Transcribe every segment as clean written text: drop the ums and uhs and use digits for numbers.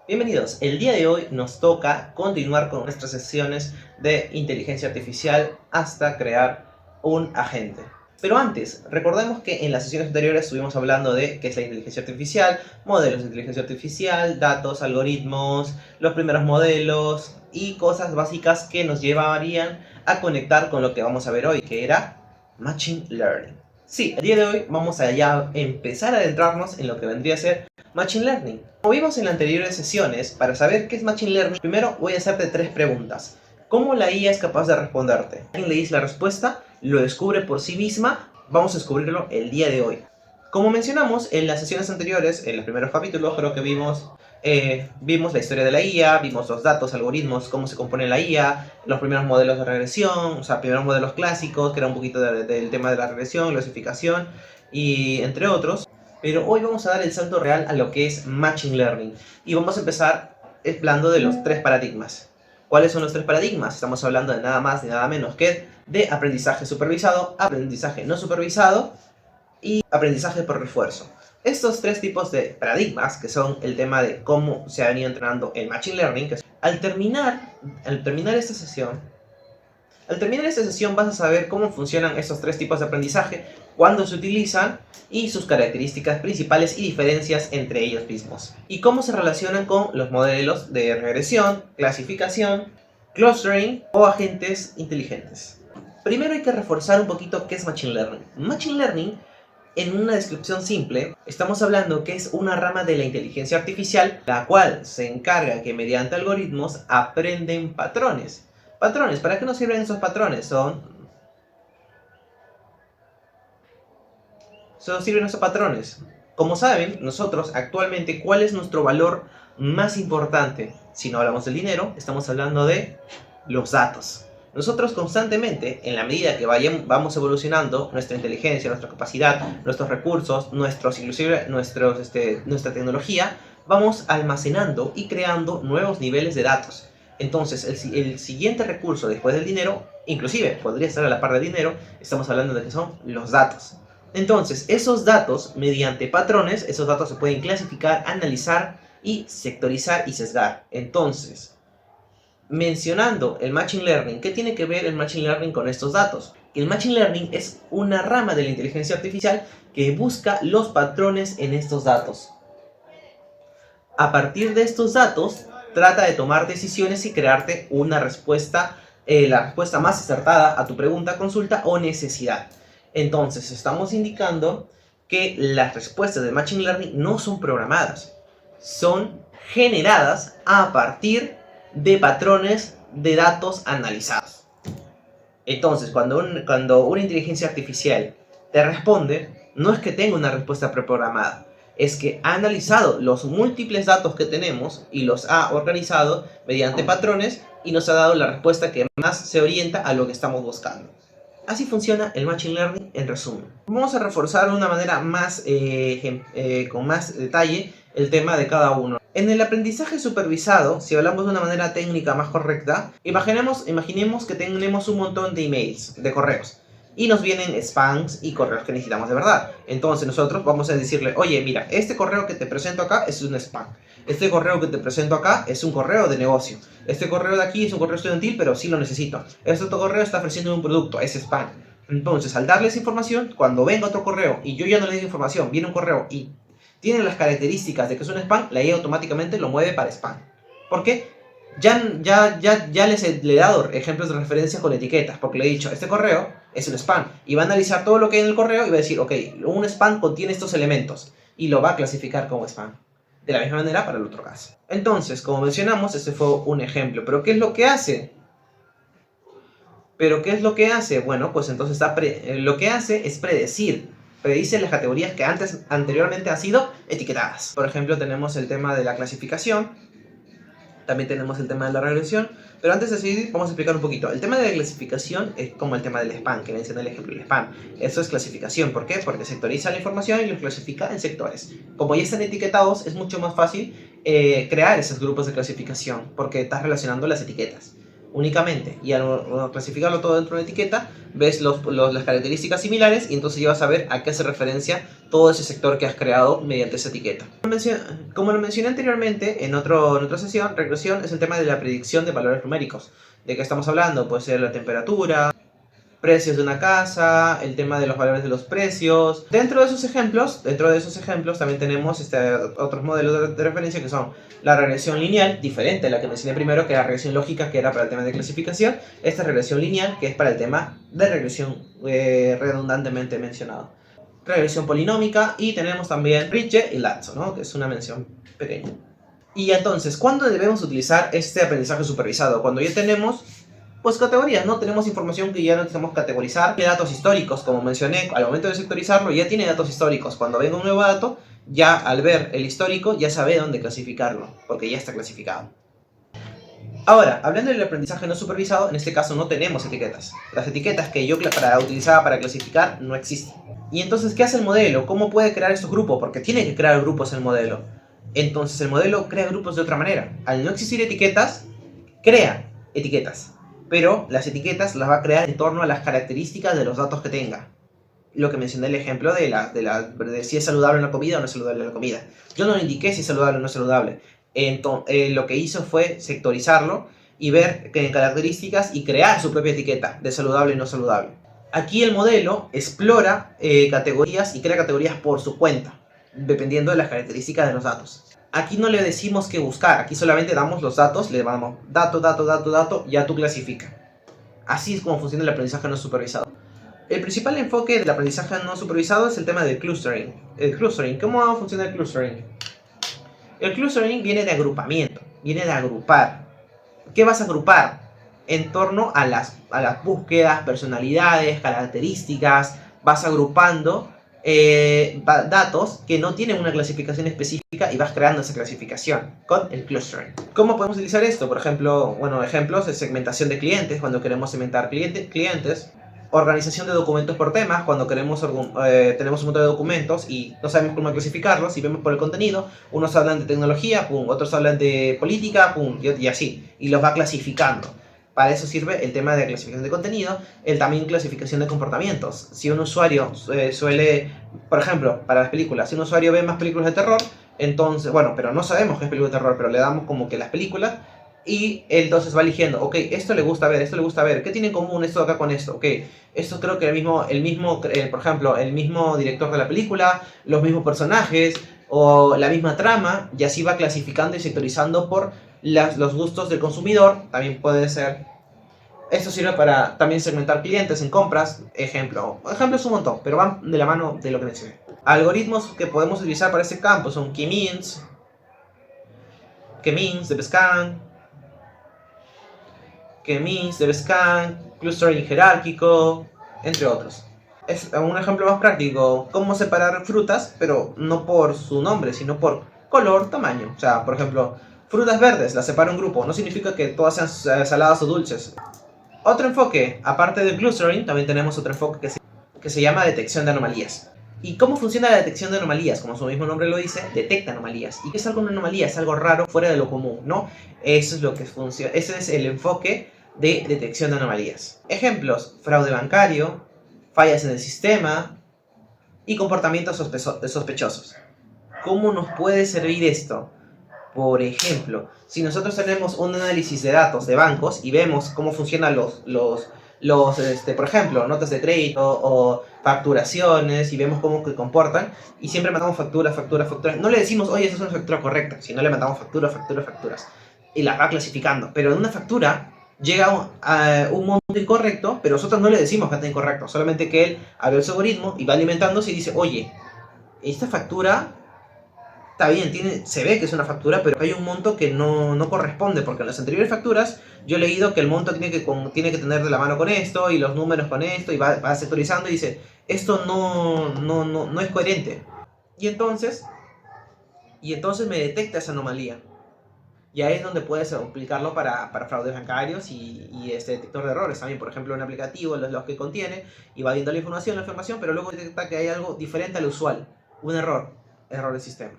Bienvenidos, el día de hoy nos toca continuar con nuestras sesiones de inteligencia artificial hasta crear un agente. Pero antes, recordemos que en las sesiones anteriores estuvimos hablando de qué es la inteligencia artificial, modelos de inteligencia artificial, datos, algoritmos, los primeros modelos y cosas básicas que nos llevarían a conectar con lo que vamos a ver hoy, que era Machine Learning. Sí, el día de hoy vamos a ya empezar a adentrarnos en lo que vendría a ser Machine Learning. Como vimos en las anteriores sesiones, para saber qué es Machine Learning, primero voy a hacerte tres preguntas. ¿Cómo la IA es capaz de responderte? ¿Alguien le dice la respuesta? ¿Lo descubre por sí misma? Vamos a descubrirlo el día de hoy. Como mencionamos en las sesiones anteriores, en los primeros capítulos, creo que vimos la historia de la IA, vimos los datos, algoritmos, cómo se compone la IA, los primeros modelos de regresión, o sea, primeros modelos clásicos, que era un poquito del tema de la regresión, clasificación, y entre otros. Pero hoy vamos a dar el salto real a lo que es Machine Learning. Y vamos a empezar hablando de los tres paradigmas. ¿Cuáles son los tres paradigmas? Estamos hablando de nada más ni nada menos que de aprendizaje supervisado, aprendizaje no supervisado y aprendizaje por refuerzo. Estos tres tipos de paradigmas, que son el tema de cómo se ha venido entrenando el Machine Learning, que al terminar esta sesión vas a saber cómo funcionan estos tres tipos de aprendizaje, cuándo se utilizan y sus características principales y diferencias entre ellos mismos. Y cómo se relacionan con los modelos de regresión, clasificación, clustering o agentes inteligentes. Primero hay que reforzar un poquito qué es Machine Learning. Machine Learning, en una descripción simple, estamos hablando que es una rama de la inteligencia artificial, la cual se encarga que mediante algoritmos aprenden patrones. Patrones, ¿para qué nos sirven esos patrones? Solo sirven esos patrones. Como saben, nosotros actualmente, ¿cuál es nuestro valor más importante? Si no hablamos del dinero, estamos hablando de los datos. Nosotros constantemente, en la medida que vamos evolucionando nuestra inteligencia, nuestra capacidad, nuestros recursos, inclusive nuestra tecnología, vamos almacenando y creando nuevos niveles de datos. Entonces, el siguiente recurso después del dinero, inclusive podría estar a la par del dinero, estamos hablando de que son los datos. Entonces, esos datos, mediante patrones, esos datos se pueden clasificar, analizar y sectorizar y sesgar. Entonces, mencionando el Machine Learning, ¿qué tiene que ver el Machine Learning con estos datos? El Machine Learning es una rama de la inteligencia artificial que busca los patrones en estos datos. A partir de estos datos, trata de tomar decisiones y crearte una respuesta, la respuesta más acertada a tu pregunta, consulta o necesidad. Entonces, estamos indicando que las respuestas de Machine Learning no son programadas, son generadas a partir de patrones de datos analizados. Entonces, cuando una inteligencia artificial te responde, no es que tenga una respuesta preprogramada, es que ha analizado los múltiples datos que tenemos y los ha organizado mediante patrones y nos ha dado la respuesta que más se orienta a lo que estamos buscando. Así funciona el Machine Learning en resumen. Vamos a reforzar de una manera con más detalle el tema de cada uno. En el aprendizaje supervisado, si hablamos de una manera técnica más correcta, imaginemos que tenemos un montón de emails, de correos, y nos vienen spams y correos que necesitamos de verdad. Entonces nosotros vamos a decirle, oye, mira, este correo que te presento acá es un spam. Este correo que te presento acá es un correo de negocio. Este correo de aquí es un correo estudiantil, pero sí lo necesito. Este otro correo está ofreciendo un producto, es spam. Entonces, al darles información, cuando venga otro correo y yo ya no le doy información, viene un correo y tiene las características de que es un spam, la IA automáticamente lo mueve para spam. ¿Por qué? Ya le he dado ejemplos de referencia con etiquetas, porque le he dicho, este correo es un spam, y va a analizar todo lo que hay en el correo y va a decir, ok, un spam contiene estos elementos, y lo va a clasificar como spam. De la misma manera para el otro caso. Entonces, como mencionamos, este fue un ejemplo, pero ¿qué es lo que hace? Bueno, pues entonces lo que hace es predice las categorías que anteriormente han sido etiquetadas. Por ejemplo, tenemos el tema de la clasificación, también tenemos el tema de la regresión, pero antes de seguir vamos a explicar un poquito. El tema de la clasificación es como el tema del spam, que mencioné el ejemplo del spam. Eso es clasificación, ¿por qué? Porque sectoriza la información y los clasifica en sectores. Como ya están etiquetados, es mucho más fácil crear esos grupos de clasificación, porque estás relacionando las etiquetas. únicamente, y al clasificarlo todo dentro de una etiqueta, ves las características similares y entonces ya vas a ver a qué hace referencia todo ese sector que has creado mediante esa etiqueta. Como lo mencioné anteriormente en otra sesión, regresión es el tema de la predicción de valores numéricos. ¿De qué estamos hablando? Puede ser la temperatura, precios de una casa, el tema de los valores de los precios. Dentro de esos ejemplos también tenemos otros modelos de referencia que son la regresión lineal, diferente a la que mencioné primero, que era regresión lógica, que era para el tema de clasificación. Esta regresión lineal, que es para el tema de regresión redundantemente mencionado. Regresión polinómica, y tenemos también Ridge y Lazo, ¿no? Que es una mención pequeña. Y entonces, ¿cuándo debemos utilizar este aprendizaje supervisado? Cuando ya tenemos pues categorías, ¿no? Tenemos información que ya no necesitamos categorizar. Tiene datos históricos, como mencioné, al momento de sectorizarlo ya tiene datos históricos. Cuando venga un nuevo dato, ya al ver el histórico ya sabe dónde clasificarlo, porque ya está clasificado. Ahora, hablando del aprendizaje no supervisado, en este caso no tenemos etiquetas. Las etiquetas que yo utilizaba para clasificar no existen. Y entonces, ¿qué hace el modelo? ¿Cómo puede crear estos grupos? Porque tiene que crear grupos el modelo. Entonces el modelo crea grupos de otra manera. Al no existir etiquetas, crea etiquetas. Pero las etiquetas las va a crear en torno a las características de los datos que tenga. Lo que mencioné el ejemplo de si es saludable una comida o no es saludable la comida. Yo no le indiqué si es saludable o no es saludable. Entonces, lo que hizo fue sectorizarlo y ver características y crear su propia etiqueta de saludable y no saludable. Aquí el modelo explora categorías y crea categorías por su cuenta, dependiendo de las características de los datos. Aquí no le decimos qué buscar, aquí solamente damos los datos, le damos dato, ya tú clasifica. Así es como funciona el aprendizaje no supervisado. El principal enfoque del aprendizaje no supervisado es el tema del clustering. El clustering, ¿cómo funciona el clustering? El clustering viene de agrupamiento, viene de agrupar. ¿Qué vas a agrupar? En torno a las búsquedas, personalidades, características, vas agrupando datos que no tienen una clasificación específica y vas creando esa clasificación con el clustering. ¿Cómo podemos utilizar esto? Por ejemplo, ejemplos de segmentación de clientes, cuando queremos segmentar clientes. Organización de documentos por temas, cuando tenemos un montón de documentos y no sabemos cómo clasificarlos, y vemos por el contenido, unos hablan de tecnología, pum, otros hablan de política, pum, y así, y los va clasificando. Para eso sirve el tema de clasificación de contenido, también clasificación de comportamientos. Si un usuario suele, por ejemplo, para las películas, si un usuario ve más películas de terror, entonces, pero no sabemos qué es película de terror, pero le damos como que las películas, y entonces va eligiendo, ok, esto le gusta ver, ¿qué tiene en común esto acá con esto? Ok, esto creo que por ejemplo, el mismo director de la película, los mismos personajes, o la misma trama, y así va clasificando y sectorizando por los gustos del consumidor. También puede ser. Esto sirve para también segmentar clientes en compras. Ejemplos un montón, pero van de la mano de lo que mencioné. Algoritmos que podemos utilizar para este campo son K-means, DebScan, clustering jerárquico, entre otros. Es un ejemplo más práctico, cómo separar frutas, pero no por su nombre, sino por color, tamaño. O sea, por ejemplo, frutas verdes, las separa un grupo, no significa que todas sean saladas o dulces. Otro enfoque, aparte del clustering, también tenemos otro enfoque que se llama detección de anomalías. ¿Y cómo funciona la detección de anomalías? Como su mismo nombre lo dice, detecta anomalías. ¿Y qué es algo una anomalía? Es algo raro, fuera de lo común, ¿no? Eso es lo que funciona. Ese es el enfoque de detección de anomalías. Ejemplos: fraude bancario, fallas en el sistema y comportamientos sospechosos. ¿Cómo nos puede servir esto? Por ejemplo, si nosotros tenemos un análisis de datos de bancos y vemos cómo funcionan por ejemplo, notas de crédito o facturaciones, y vemos cómo se comportan, y siempre mandamos facturas, no le decimos, oye, esa es una factura correcta, sino le mandamos facturas, y las va clasificando. Pero en una factura llega un monto incorrecto, pero nosotros no le decimos que está incorrecto, solamente que él abre su algoritmo y va alimentándose y dice, oye, esta factura está bien, se ve que es una factura, pero hay un monto que no corresponde, porque en las anteriores facturas yo he leído que el monto tiene que tener de la mano con esto, y los números con esto, y va sectorizando y dice, esto no es coherente. Y entonces me detecta esa anomalía. Y ahí es donde puedes aplicarlo para fraudes bancarios y este detector de errores también. Por ejemplo, un aplicativo, los que contiene, y va viendo la información, pero luego detecta que hay algo diferente al usual, un error del sistema.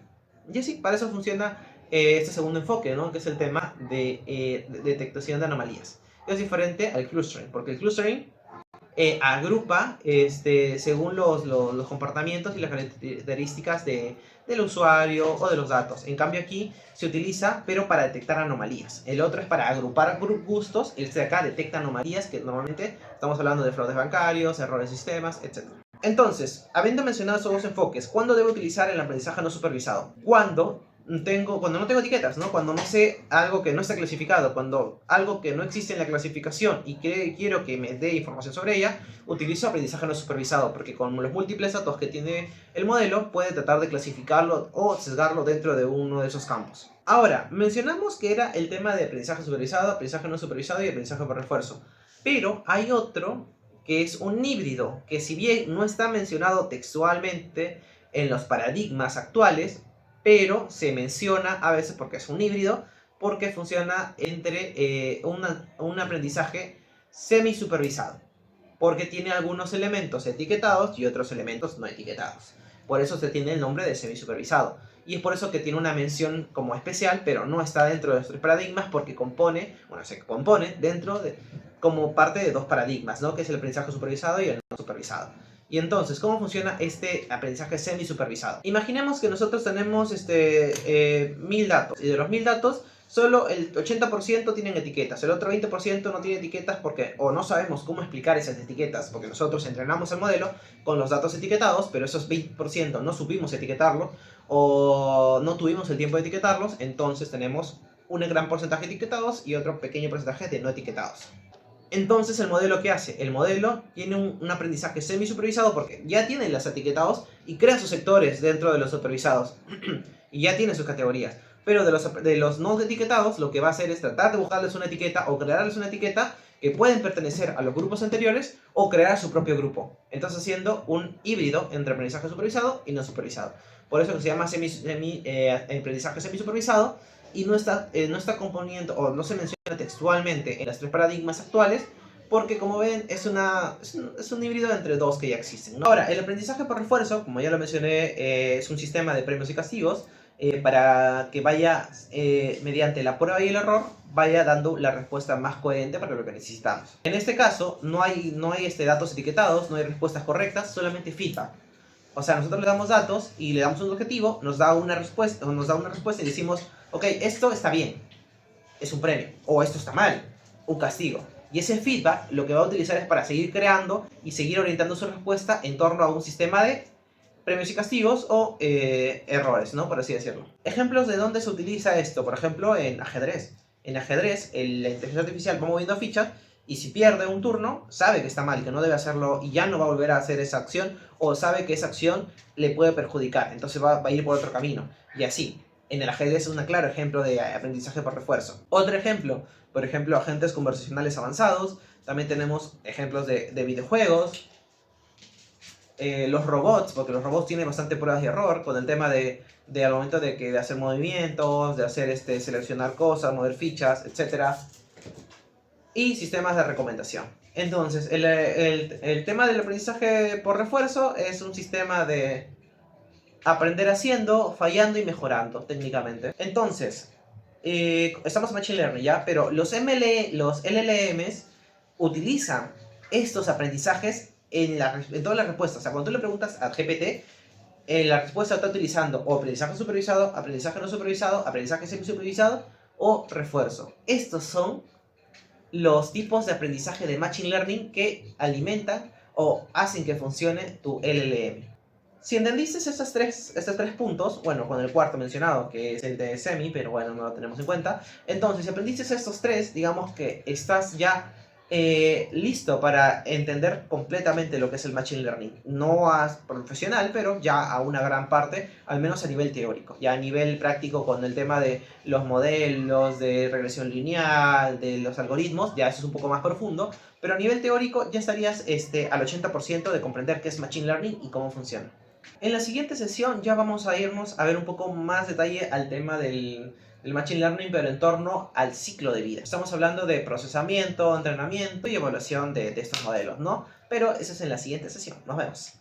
Y así, para eso funciona este segundo enfoque, ¿no? Que es el tema de detección de anomalías. es diferente al clustering, porque el clustering agrupa según los comportamientos y las características del usuario o de los datos. En cambio aquí se utiliza pero para detectar anomalías. El otro es para agrupar gustos. Este de acá detecta anomalías, que normalmente estamos hablando de fraudes bancarios, errores de sistemas, etc. Entonces, habiendo mencionado esos dos enfoques, ¿cuándo debo utilizar el aprendizaje no supervisado? Cuando no tengo etiquetas, ¿no? Cuando no sé algo que no está clasificado, cuando algo que no existe en la clasificación y quiero que me dé información sobre ella, utilizo aprendizaje no supervisado, porque con los múltiples datos que tiene el modelo puede tratar de clasificarlo o sesgarlo dentro de uno de esos campos. Ahora, mencionamos que era el tema de aprendizaje supervisado, aprendizaje no supervisado y aprendizaje por refuerzo, pero hay otro que es un híbrido, que si bien no está mencionado textualmente en los paradigmas actuales, pero se menciona a veces porque es un híbrido, porque funciona entre un aprendizaje semi-supervisado, porque tiene algunos elementos etiquetados y otros elementos no etiquetados. Por eso se tiene el nombre de semi-supervisado. Y es por eso que tiene una mención como especial, pero no está dentro de los tres paradigmas, porque se compone como parte de dos paradigmas, ¿no? Que es el aprendizaje supervisado y el no supervisado. Y entonces, ¿cómo funciona este aprendizaje semi-supervisado? Imaginemos que nosotros tenemos 1000 datos, y de los 1000 datos, solo el 80% tienen etiquetas, el otro 20% no tiene etiquetas porque o no sabemos cómo explicar esas etiquetas, porque nosotros entrenamos el modelo con los datos etiquetados, pero esos 20% no supimos etiquetarlo, o no tuvimos el tiempo de etiquetarlos, entonces tenemos un gran porcentaje de etiquetados y otro pequeño porcentaje de no etiquetados. Entonces, ¿el modelo qué hace? El modelo tiene un aprendizaje semi-supervisado porque ya tiene los etiquetados y crea sus sectores dentro de los supervisados. Y ya tiene sus categorías. Pero de los no etiquetados, lo que va a hacer es tratar de buscarles una etiqueta o crearles una etiqueta que pueden pertenecer a los grupos anteriores o crear su propio grupo. Entonces, haciendo un híbrido entre aprendizaje supervisado y no supervisado. Por eso se llama aprendizaje semi-supervisado, y no está componiendo o no se menciona textualmente en los tres paradigmas actuales, porque como ven es un híbrido entre dos que ya existen, ¿no? Ahora, el aprendizaje por refuerzo, como ya lo mencioné, es un sistema de premios y castigos para que vaya, mediante la prueba y el error, vaya dando la respuesta más coherente para lo que necesitamos. En este caso, no hay datos etiquetados, no hay respuestas correctas, solamente feedback. O sea, nosotros le damos datos y le damos un objetivo, nos da una respuesta y decimos, ok, esto está bien, es un premio, o esto está mal, un castigo. Y ese feedback lo que va a utilizar es para seguir creando y seguir orientando su respuesta en torno a un sistema de premios y castigos o errores, ¿no? Por así decirlo. Ejemplos de dónde se utiliza esto, por ejemplo, en ajedrez. En ajedrez, la inteligencia artificial va moviendo fichas y si pierde un turno, sabe que está mal, que no debe hacerlo y ya no va a volver a hacer esa acción, o sabe que esa acción le puede perjudicar, entonces va a ir por otro camino. Y así. En el ajedrez es un claro ejemplo de aprendizaje por refuerzo. Otro ejemplo, por ejemplo, agentes conversacionales avanzados. También tenemos ejemplos de videojuegos. Los robots, porque los robots tienen bastante pruebas de error con el tema de al momento de hacer movimientos, de hacer seleccionar cosas, mover fichas, etc. Y sistemas de recomendación. Entonces, el tema del aprendizaje por refuerzo es un sistema de aprender haciendo, fallando y mejorando técnicamente. Entonces, estamos en Machine Learning ya, pero los LLMs utilizan estos aprendizajes en todas las respuestas. O sea, cuando tú le preguntas a GPT, la respuesta está utilizando o aprendizaje supervisado, aprendizaje no supervisado, aprendizaje semi-supervisado o refuerzo. Estos son los tipos de aprendizaje de Machine Learning que alimentan o hacen que funcione tu LLM. Si entendiste estos tres puntos, bueno, con el cuarto mencionado, que es el de semi, pero bueno, no lo tenemos en cuenta. Entonces, si aprendiste estos tres, digamos que estás ya listo para entender completamente lo que es el Machine Learning. No a profesional, pero ya a una gran parte, al menos a nivel teórico. Ya a nivel práctico con el tema de los modelos, de regresión lineal, de los algoritmos, ya eso es un poco más profundo. Pero a nivel teórico ya estarías al 80% de comprender qué es Machine Learning y cómo funciona. En la siguiente sesión ya vamos a irnos a ver un poco más detalle al tema del Machine Learning, pero en torno al ciclo de vida. Estamos hablando de procesamiento, entrenamiento y evaluación de estos modelos, ¿no? Pero eso es en la siguiente sesión. Nos vemos.